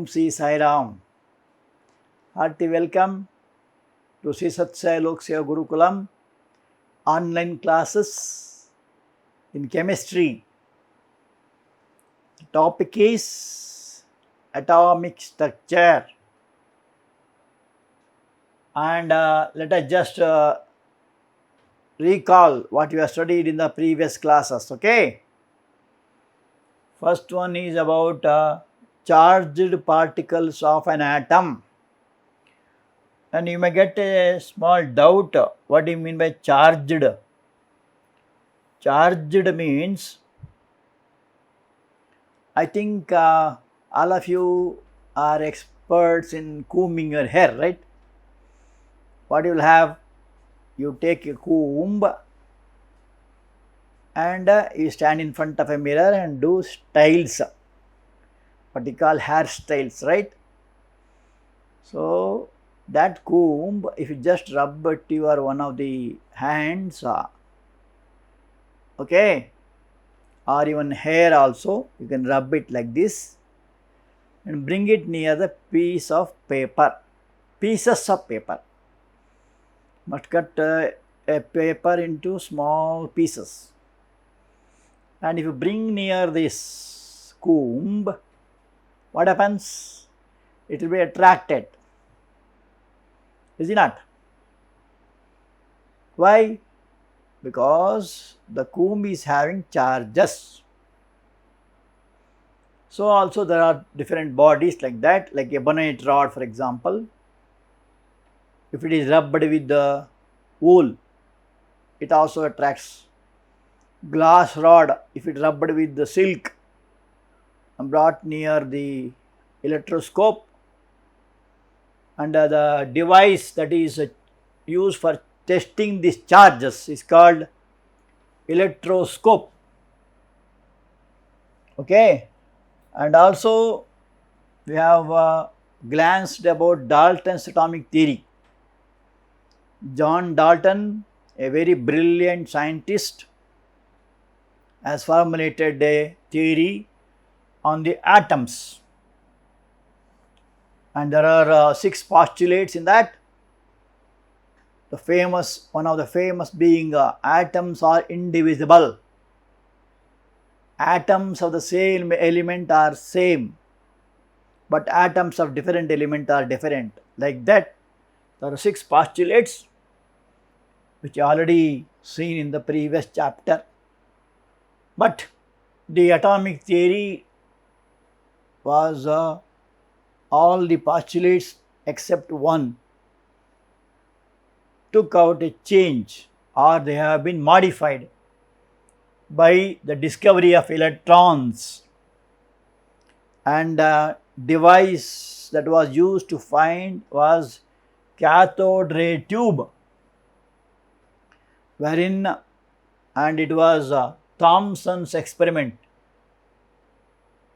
Sri Sai Ram. Hearty welcome to Sri Satsai Lok Seva Gurukulam online classes in chemistry. The topic is atomic structure. And let us just recall what we have studied in the previous classes. Okay. First one is about charged particles of an atom. And you may get a small doubt, what do you mean by charged? Charged means, I think all of you are experts in combing your hair, right? What you will have, you take a comb and you stand in front of a mirror and do styles, what you call hairstyles, right? So that comb, if you just rub it to your one of the hands, okay, or even hair also, you can rub it like this and bring it near the piece of paper, pieces of paper. Must cut a paper into small pieces, and if you bring near this comb, what happens? It will be attracted. Is it not? Why? Because the comb is having charges. So also there are different bodies like that, like ebonite rod for example. If it is rubbed with the wool, it also attracts. Glass rod, if it rubbed with the silk and brought near the electroscope, and the device that is used for testing these charges is called electroscope. Okay, and also we have glanced about Dalton's atomic theory. John Dalton, a very brilliant scientist, has formulated a theory on the atoms, and there are 6 postulates in that. One of the famous being atoms are indivisible. Atoms of the same element are same, but atoms of different element are different. Like that, there are 6 postulates which are already seen in the previous chapter. But the atomic theory was all the postulates except one took out a change, or they have been modified by the discovery of electrons, and device that was used to find was cathode ray tube, wherein, and it was Thomson's experiment.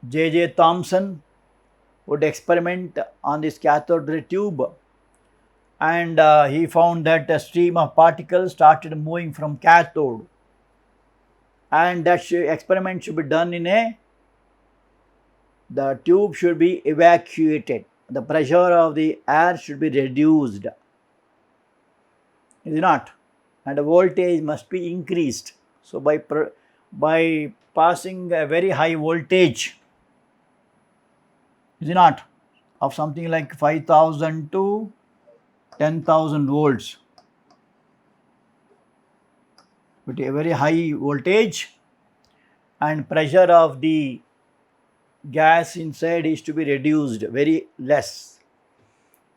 J.J. Thomson would experiment on this cathode ray tube, and he found that a stream of particles started moving from cathode, and that experiment should be done in the tube should be evacuated, the pressure of the air should be reduced, is it not? And the voltage must be increased. So by passing a very high voltage, is it not, of something like 5000 to 10,000 volts, with a very high voltage, and pressure of the gas inside is to be reduced very less,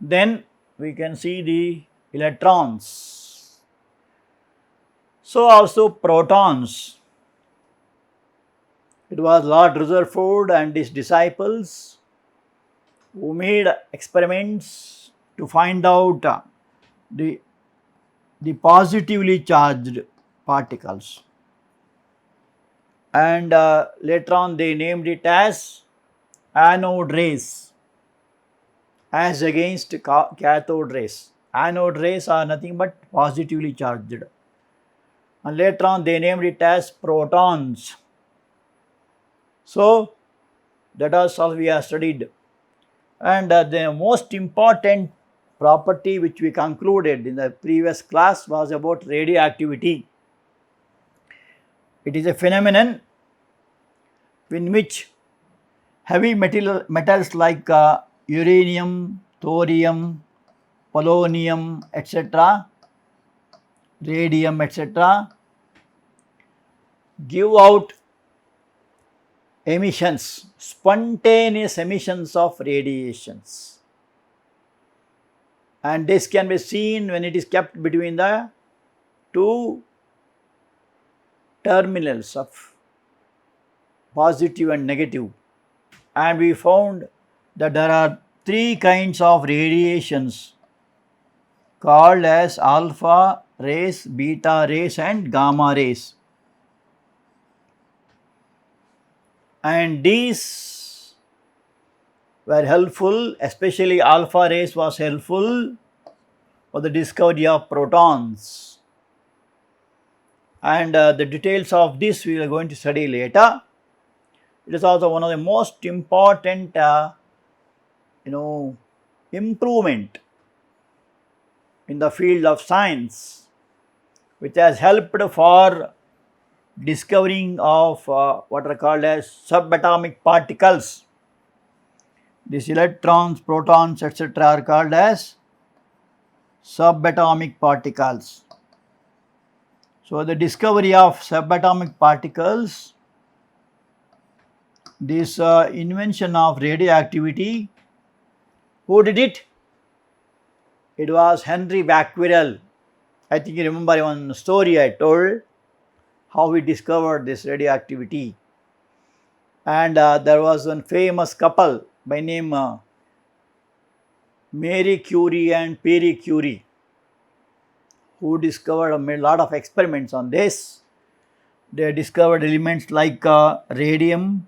then we can see the electrons. So also protons. It was Lord Rutherford and his disciples who made experiments to find out the positively charged particles, and later on they named it as anode rays as against cathode rays. Anode rays are nothing but positively charged, and later on they named it as protons. So that is all we have studied. And the most important property which we concluded in the previous class was about radioactivity. It is a phenomenon in which heavy metals like uranium, thorium, polonium, etc., radium, etc., give out emissions, spontaneous emissions of radiations. And this can be seen when it is kept between the two terminals of positive and negative. And we found that there are three kinds of radiations called as alpha rays, beta rays and gamma rays. And these were helpful, especially alpha rays was helpful for the discovery of protons. And the details of this we are going to study later. It is also one of the most important improvement in the field of science, which has helped for discovering of what are called as subatomic particles. These electrons, protons, etc. are called as subatomic particles. So the discovery of subatomic particles, this invention of radioactivity, who did it? It was Henry Becquerel. I think you remember one story I told, how he discovered this radioactivity. And there was one famous couple by name Marie Curie and Pierre Curie, who discovered made a lot of experiments on this. They discovered elements like radium,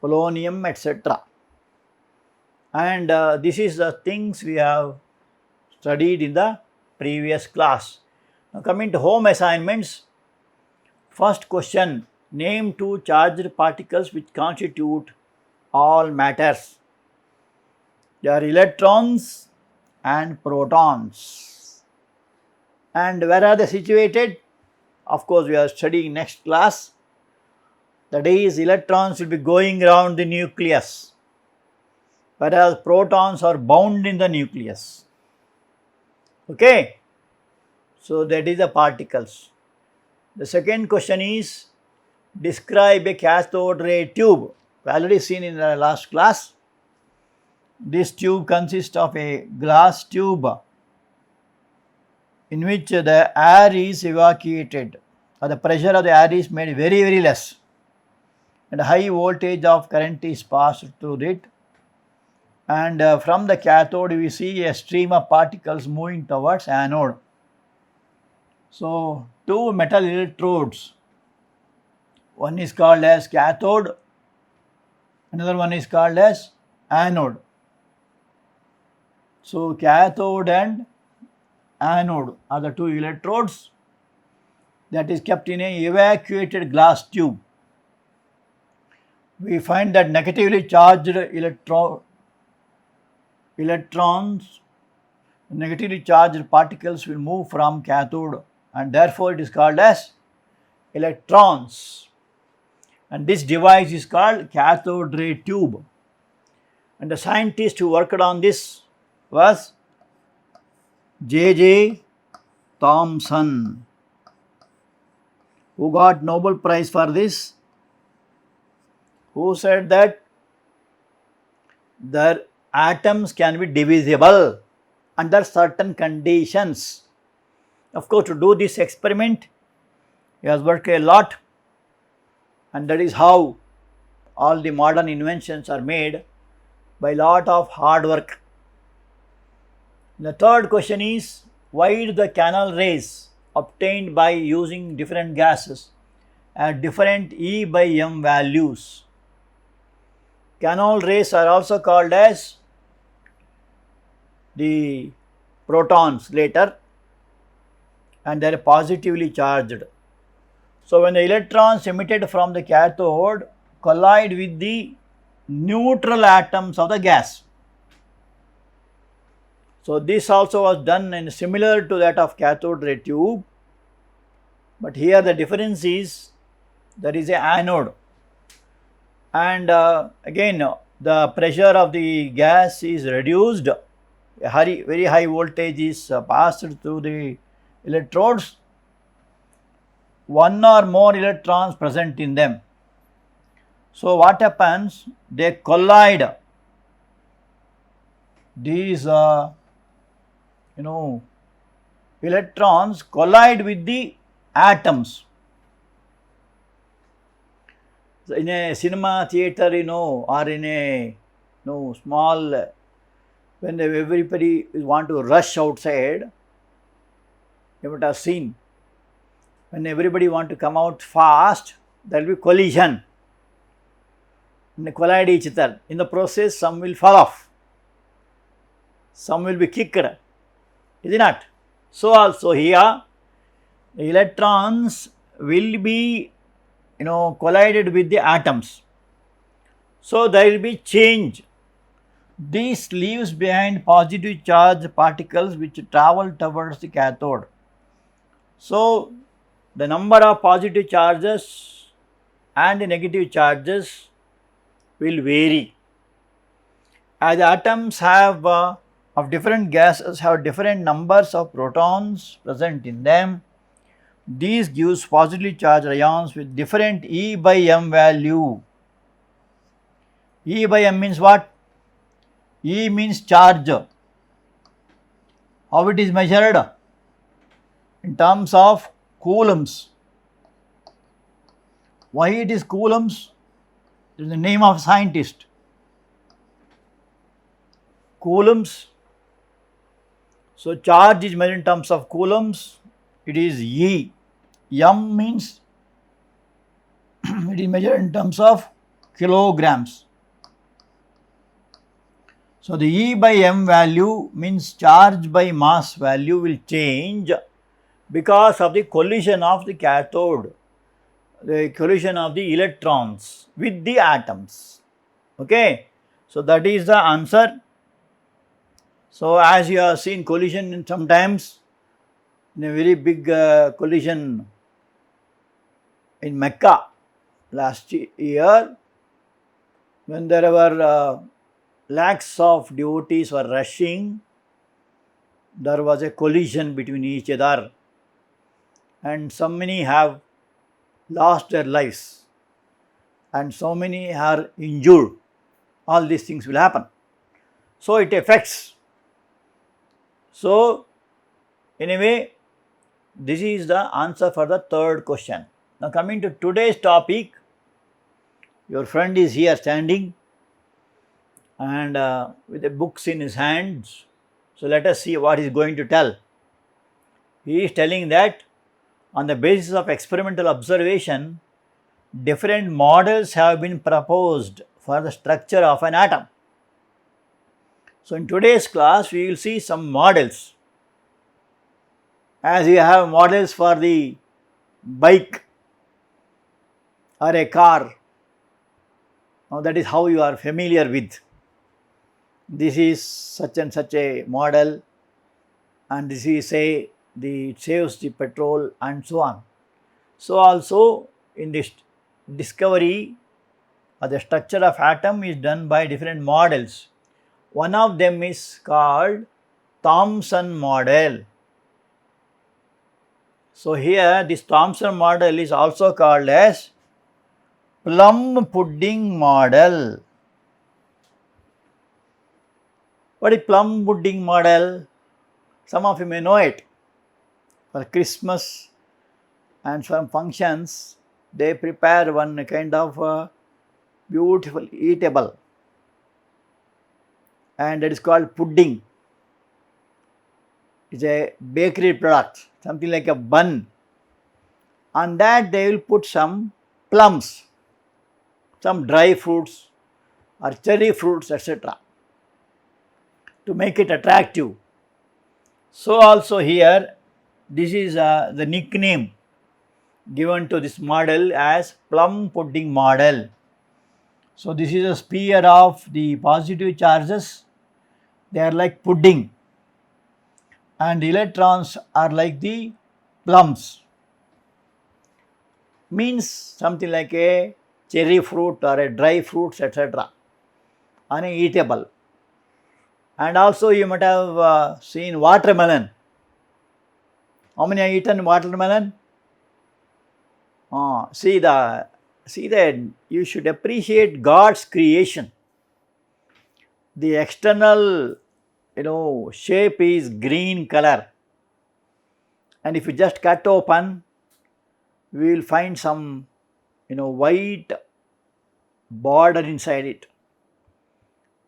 polonium, etc. And this is the things we have studied in the previous class. Now coming to home assignments, first question, name two charged particles which constitute all matters. They are electrons and protons. And where are they situated? Of course, we are studying next class. That is, electrons will be going around the nucleus, whereas protons are bound in the nucleus. Okay, so that is the particles. The second question is, describe a cathode ray tube. We already seen in the last class. This tube consists of a glass tube in which the air is evacuated, or the pressure of the air is made very, very less, and high voltage of current is passed through it. And from the cathode we see a stream of particles moving towards anode. So two metal electrodes, one is called as cathode, another one is called as anode. So cathode and anode are the two electrodes that is kept in a evacuated glass tube. We find that negatively charged electrons, negatively charged particles will move from cathode, and therefore it is called as electrons. And this device is called cathode ray tube. And the scientist who worked on this was J.J. Thomson, who got Nobel Prize for this, who said that the atoms can be divisible under certain conditions. Of course, to do this experiment, he has worked a lot, and that is how all the modern inventions are made, by a lot of hard work. The third question is, why do the canal rays obtained by using different gases at different E by M values? Canal rays are also called as the protons later, and they are positively charged. So when the electrons emitted from the cathode collide with the neutral atoms of the gas. So, this also was done and similar to that of cathode ray tube, but here the difference is there is a anode, and again the pressure of the gas is reduced, a very high voltage is passed through the electrodes, one or more electrons present in them. So, what happens? They collide. These electrons collide with the atoms. So in a cinema theater, or in a small, when everybody want to rush outside, you would have seen, when everybody want to come out fast, there will be collision. And they collide each other. In the process, some will fall off, some will be kicked, is it not? So also here, the electrons will be collided with the atoms. So there will be change. This leaves behind positive charge particles which travel towards the cathode. So the number of positive charges and the negative charges will vary. As the atoms have of different gases have different numbers of protons present in them, these gives positively charged ions with different E by m value. E by m means what? E means charge. How it is measured? In terms of coulombs. Why it is coulombs? It is the name of a scientist. Coulombs. So charge is measured in terms of coulombs. It is E. M means it is measured in terms of kilograms. So the E by m value means charge by mass value will change because of the collision of the cathode, the collision of the electrons with the atoms. Okay, so that is the answer. So as you have seen collision sometimes in a very big collision in Mecca last year, when there were lakhs of devotees were rushing, there was a collision between each other, and so many have lost their lives and so many are injured. All these things will happen. So it affects. So anyway, this is the answer for the third question. Now coming to today's topic, your friend is here standing and with the books in his hands. So let us see what he is going to tell. He is telling that on the basis of experimental observation, different models have been proposed for the structure of an atom. So in today's class, we will see some models. As you have models for the bike or a car, now that is how you are familiar with. This is such and such a model, and this is say it saves the petrol and so on. So also in this discovery the structure of atom is done by different models. One of them is called Thomson model. So here this Thomson model is also called as plum pudding model. What is plum pudding model? Some of you may know it. For Christmas and some functions, they prepare one kind of beautiful eatable, and it is called pudding. It is a bakery product, something like a bun. On that they will put some plums, some dry fruits or cherry fruits, etc., to make it attractive. So also here, this is the nickname given to this model as plum pudding model. So this is a sphere of the positive charges. They are like pudding, and electrons are like the plums. Means something like a cherry fruit or a dry fruits, etc. Uneatable. And also you might have seen watermelon. How many have eaten watermelon? See that you should appreciate God's creation. The external shape is green color, and if you just cut open, we will find some white border inside it.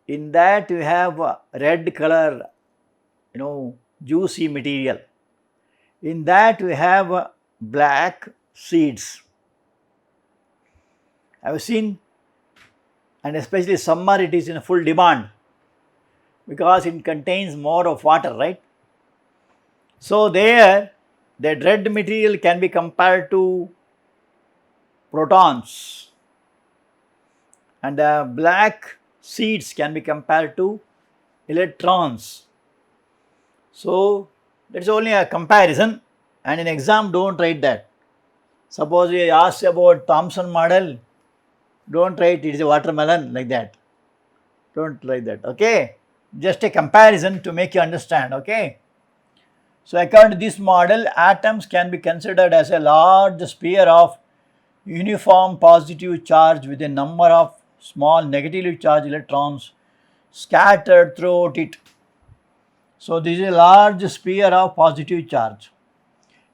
In that you have red color juicy material. In that we have black seeds. I have seen, and especially summer it is in full demand because it contains more of water, right? So there that red material can be compared to protons, and the black seeds can be compared to electrons. So that's only a comparison, and in exam don't write that. Suppose we ask about Thomson model, don't write it is a watermelon like that. Don't write that, okay? Just a comparison to make you understand, okay? So according to this model, atoms can be considered as a large sphere of uniform positive charge with a number of small negatively charged electrons scattered throughout it. So this is a large sphere of positive charge.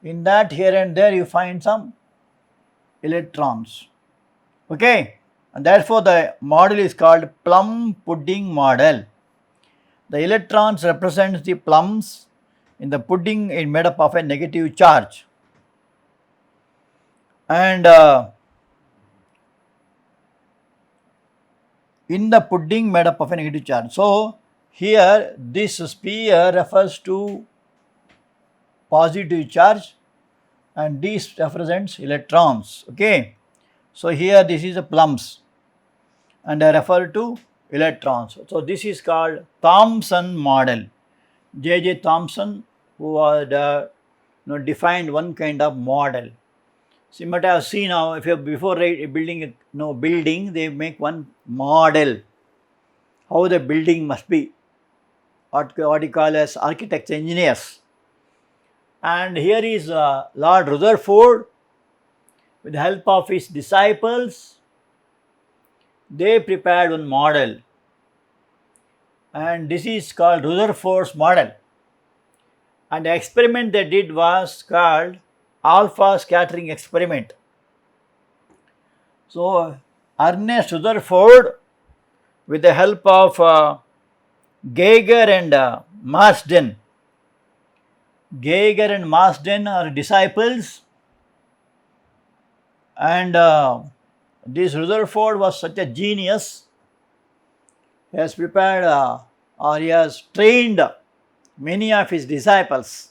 In that, here and there you find some electrons, okay? And therefore the model is called plum pudding model. The electrons represents the plums in the pudding is made up of a negative charge, and in the pudding made up of a negative charge. So here this sphere refers to positive charge and this represents electrons, okay? So here this is a plums and I refer to electrons. So this is called Thomson model. J.J. Thomson, who had defined one kind of model. So you might have seen now, if you before building building, they make one model how the building must be. What you call as architects, engineers. And here is Lord Rutherford, with the help of his disciples, they prepared one model, and this is called Rutherford's model. And the experiment they did was called alpha scattering experiment. So Ernest Rutherford, with the help of Geiger and Marsden. Geiger and Marsden are disciples, and this Rutherford was such a genius. He has prepared or he has trained many of his disciples,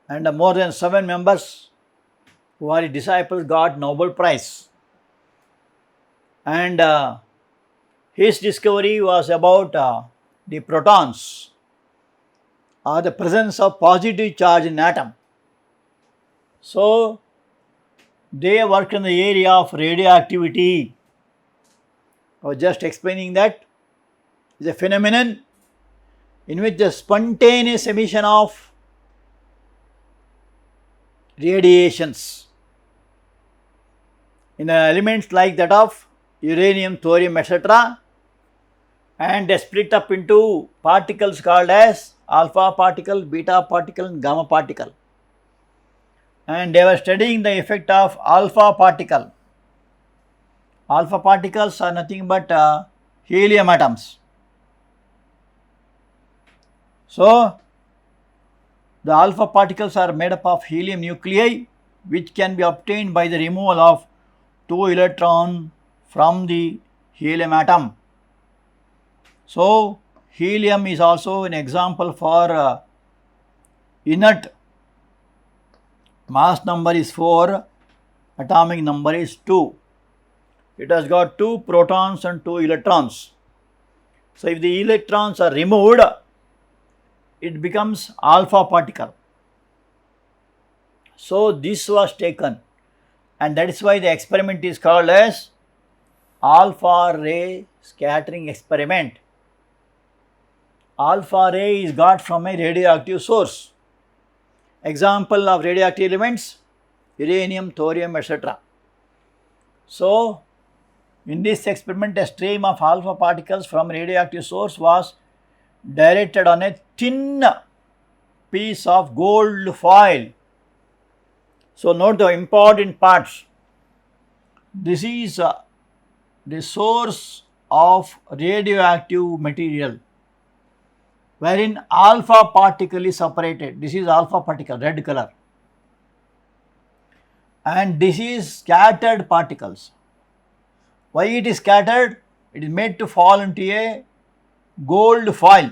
and more than 7 members who are his disciples got Nobel Prize. And his discovery was about the protons, or the presence of positive charge in atom. So they work in the area of radioactivity. I was just explaining that is a phenomenon in which the spontaneous emission of radiations in elements like that of uranium, thorium, etc., and they split up into particles called as alpha particle, beta particle and gamma particle. And they were studying the effect of alpha particle. Alpha particles are nothing but helium atoms. So the alpha particles are made up of helium nuclei, which can be obtained by the removal of 2 electrons from the helium atom. So helium is also an example for inert. Mass number is 4, atomic number is 2. it has got 2 protons and 2 electrons. So if the electrons are removed, it becomes alpha particle. So this was taken, and that is why the experiment is called as alpha ray scattering experiment. Alpha ray is got from a radioactive source. Example of radioactive elements: uranium, thorium, etc. So in this experiment, a stream of alpha particles from radioactive source was directed on a thin piece of gold foil. So note the important parts. This is the source of radioactive material, wherein alpha particle is separated. This is alpha particle, red color, and this is scattered particles. Why it is scattered? It is made to fall into a gold foil.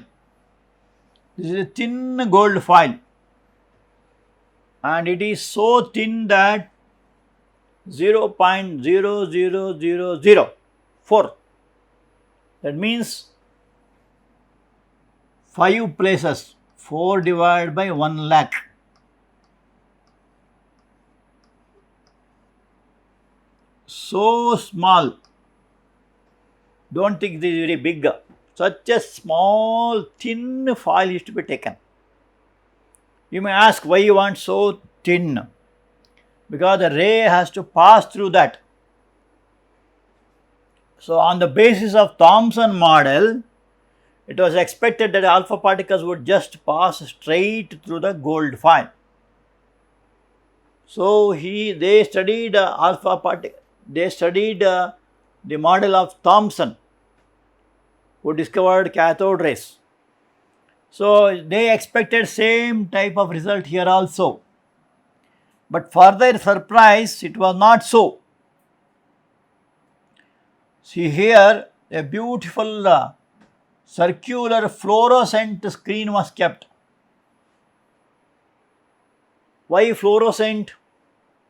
This is a thin gold foil, and it is so thin that 0.00004, that means 5 places, 4 divided by 1 lakh. So small. Don't think this is very big. Such a small thin foil is to be taken. You may ask why you want so thin? Because the ray has to pass through that. So on the basis of Thomson model, it was expected that alpha particles would just pass straight through the gold foil. So they studied alpha particle. They studied the model of Thomson, who discovered cathode rays. So they expected same type of result here also. But for their surprise, it was not so. See here, a beautiful circular fluorescent screen was kept. Why fluorescent?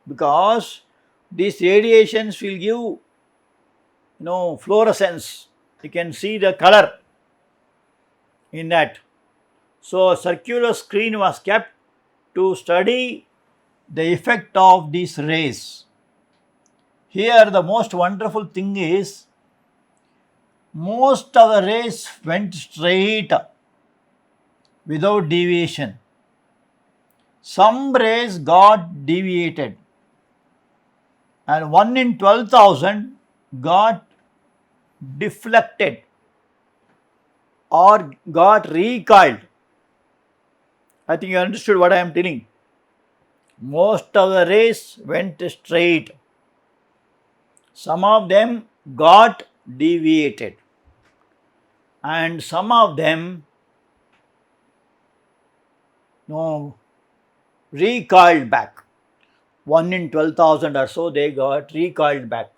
Because these radiations will give fluorescence. You can see the color in that. So a circular screen was kept to study the effect of these rays. Here the most wonderful thing is, most of the rays went straight without deviation. Some rays got deviated, and 1 in 12,000 got deflected or got recoiled. I think you understood what I am telling. Most of the rays went straight. Some of them got deviated, and some of them recoiled back. 1 in 12,000 or so, they got recoiled back.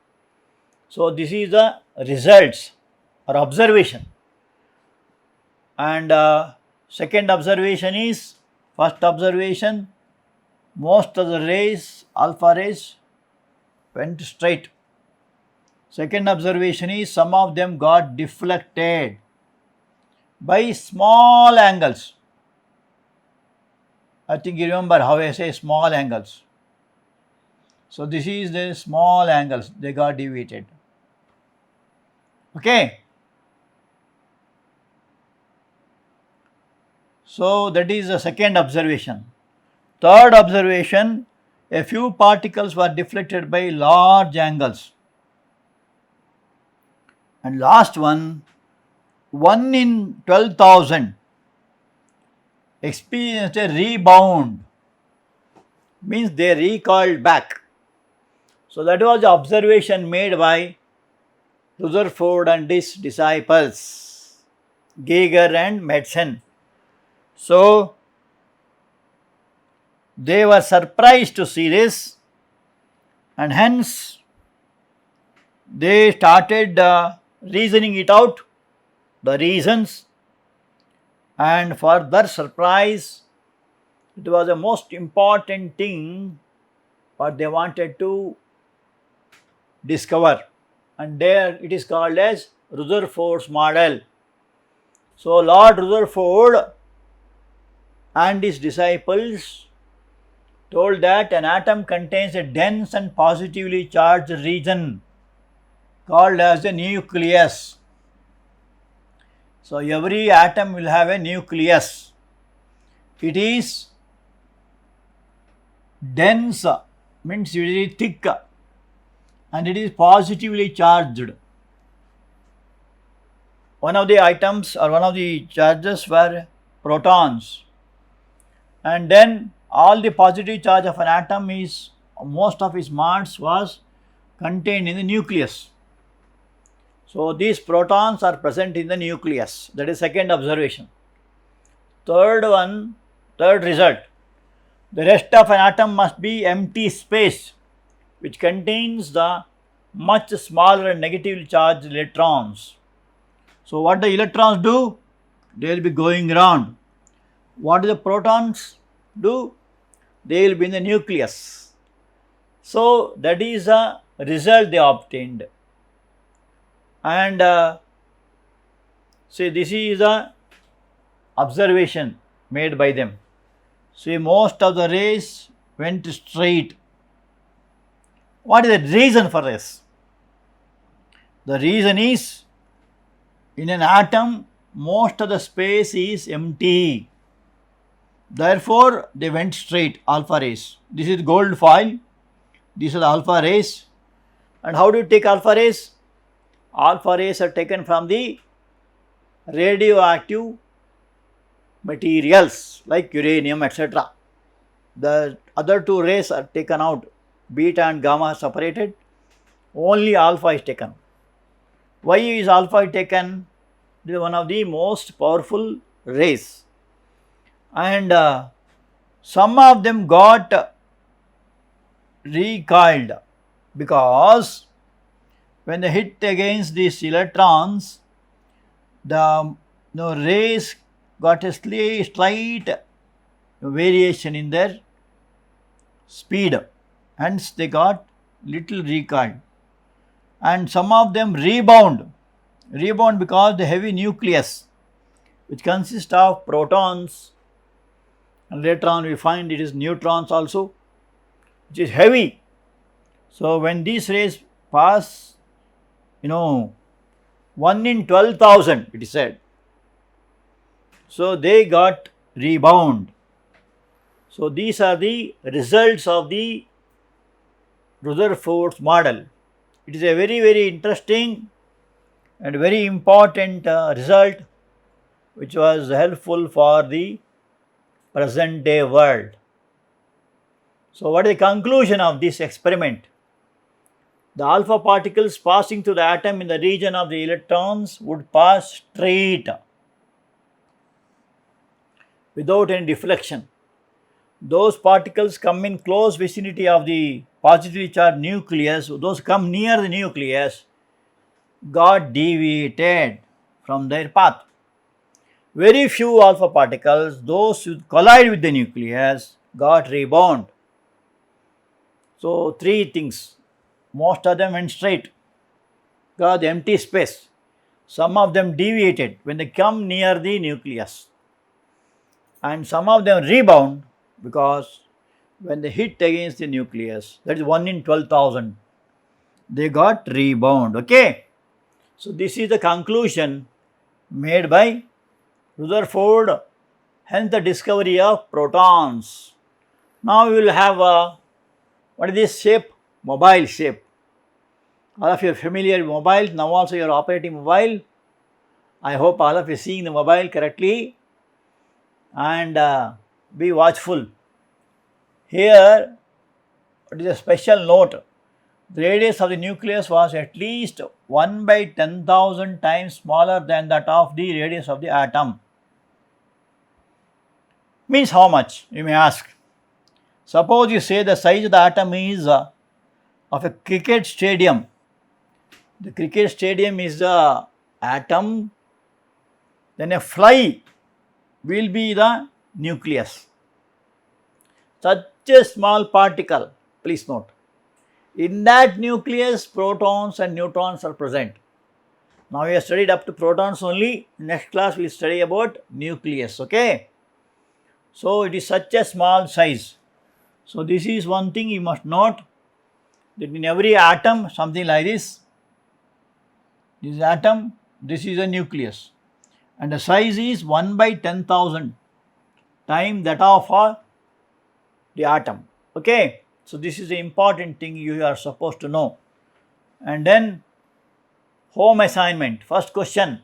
So this is the results or observation. And second observation is, first observation, most of the rays, alpha rays, went straight. Second observation is, some of them got deflected by small angles. I think you remember how I say small angles. So this is the small angles, they got deviated. Okay. So that is the second observation. Third observation, a few particles were deflected by large angles. And last one, 1 in 12,000 experienced a rebound, means they recoiled back. So that was the observation made by Rutherford and his disciples, Geiger and Madsen. So they were surprised to see this, and hence they started reasoning it out, the reasons, and for their surprise, it was the most important thing what they wanted to discover. and there it is called as Rutherford's model. So Lord Rutherford and his disciples told that an atom contains a dense and positively charged region called as the nucleus. So every atom will have a nucleus. It is dense, means it is thick, and it is positively charged. One of the items or one of the charges were protons, and then all the positive charge of an atom is, most of its mass was contained in the nucleus. So these protons are present in the nucleus. That is second observation. Third result, the rest of an atom must be empty space which contains the much smaller and negatively charged electrons. So what the electrons do? They will be going around. What do the protons do? They will be in the nucleus. So that is the result they obtained. And see, this is the observation made by them. See, most of the rays went straight. What is the reason for this? The reason is, in an atom, most of the space is empty. Therefore, they went straight, alpha rays. This is gold foil. These are the alpha rays. And how do you take alpha rays? Alpha rays are taken from the radioactive materials like uranium, etc. The other two rays are taken out, beta and gamma are separated, only alpha is taken. Why is alpha taken? This is one of the most powerful rays, and some of them got recoiled because when they hit against these electrons, the rays got a slight variation in their speed, hence they got little recoiled, and some of them rebound because the heavy nucleus, which consists of protons, and later on we find it is neutrons also, which is heavy. So when these rays pass, 1 in 12,000 it is said, so they got rebound. So these are the results of the Rutherford's model. It is a very, very interesting and very important result which was helpful for the present day world. So what is the conclusion of this experiment? The alpha particles passing through the atom in the region of the electrons would pass straight without any deflection. Those particles come in close vicinity of the positively charged nucleus, those come near the nucleus, got deviated from their path. Very few alpha particles, those who collide with the nucleus, got rebound. So three things, most of them went straight, got the empty space. Some of them deviated when they come near the nucleus, and some of them rebound because when they hit against the nucleus, that is 1 in 12,000, they got rebound. Okay, so this is the conclusion made by Rutherford, hence the discovery of protons. Now we will have what is this shape? Mobile shape. All of you are familiar with mobile. Now also you are operating mobile. I hope all of you are seeing the mobile correctly, and be watchful. Here, it is a special note. The radius of the nucleus was at least 1 by 10,000 times smaller than that of the radius of the atom. Means how much, you may ask. Suppose you say the size of the atom is of a cricket stadium. The cricket stadium is the atom, then a fly will be the nucleus. Such a small particle, please note, In that nucleus, protons and neutrons are present. Now we have studied up to protons only. Next class we will study about nucleus. Okay. So it is such a small size. So this is one thing you must note, that in every atom something like this. This atom, this is a nucleus, and the size is 1 by 10,000 times that of the atom. Okay. So this is the important thing you are supposed to know. And then home assignment. First question,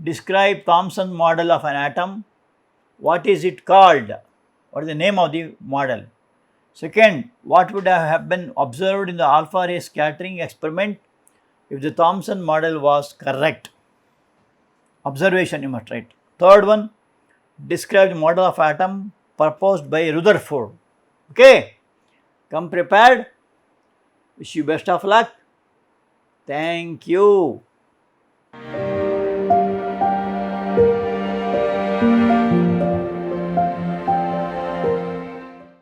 describe Thomson model of an atom. What is it called? What is the name of the model? Second, what would have been observed in the alpha ray scattering experiment if the Thomson model was correct? Observation you must write. Third one, describe the model of atom proposed by Rutherford. Okay, come prepared. Wish you best of luck. Thank you.